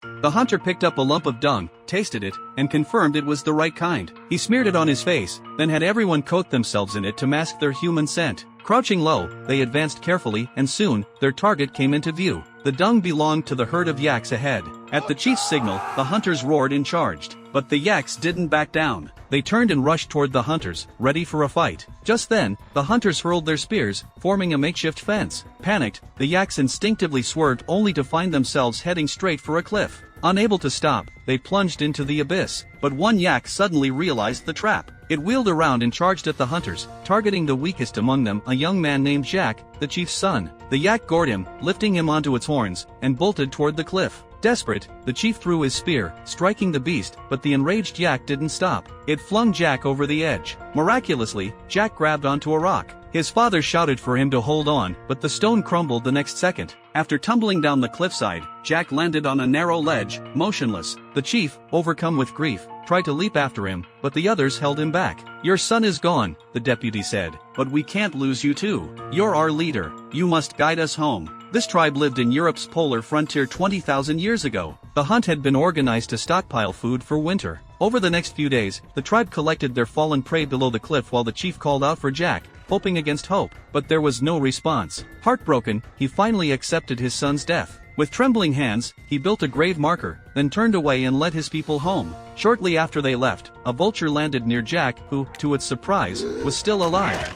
The hunter picked up a lump of dung, tasted it, and confirmed it was the right kind. He smeared it on his face, then had everyone coat themselves in it to mask their human scent. Crouching low, they advanced carefully, and soon, their target came into view. The dung belonged to the herd of yaks ahead. At the chief's signal, the hunters roared and charged. But the yaks didn't back down. They turned and rushed toward the hunters, ready for a fight. Just then, the hunters hurled their spears, forming a makeshift fence. Panicked, the yaks instinctively swerved only to find themselves heading straight for a cliff. Unable to stop, they plunged into the abyss. But one yak suddenly realized the trap. It wheeled around and charged at the hunters, targeting the weakest among them, a young man named Jack, the chief's son. The yak gored him, lifting him onto its horns, and bolted toward the cliff. Desperate, the chief threw his spear, striking the beast, but the enraged yak didn't stop. It flung Jack over the edge. Miraculously, Jack grabbed onto a rock. His father shouted for him to hold on, but the stone crumbled the next second. After tumbling down the cliffside, Jack landed on a narrow ledge, motionless. The chief, overcome with grief, tried to leap after him, but the others held him back. "Your son is gone," the deputy said, "but we can't lose you too. You're our leader. You must guide us home." This tribe lived in Europe's polar frontier 20,000 years ago. The hunt had been organized to stockpile food for winter. Over the next few days, the tribe collected their fallen prey below the cliff while the chief called out for Jack, hoping against hope, but there was no response. Heartbroken, he finally accepted his son's death. With trembling hands, he built a grave marker, then turned away and led his people home. Shortly after they left, a vulture landed near Jack, who, to its surprise, was still alive.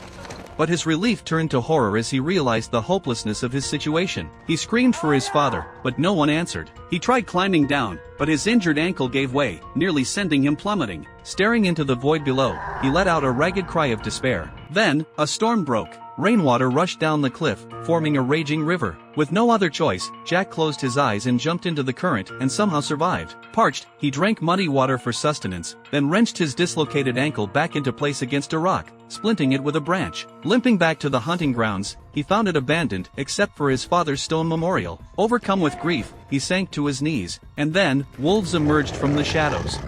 But his relief turned to horror as he realized the hopelessness of his situation. He screamed for his father, but no one answered. He tried climbing down, but his injured ankle gave way, nearly sending him plummeting. Staring into the void below, he let out a ragged cry of despair. Then, a storm broke. Rainwater rushed down the cliff, forming a raging river. With no other choice, Jack closed his eyes and jumped into the current and somehow survived. Parched, he drank muddy water for sustenance, then wrenched his dislocated ankle back into place against a rock, splinting it with a branch. Limping back to the hunting grounds, he found it abandoned except for his father's stone memorial. Overcome with grief, he sank to his knees, and then, wolves emerged from the shadows.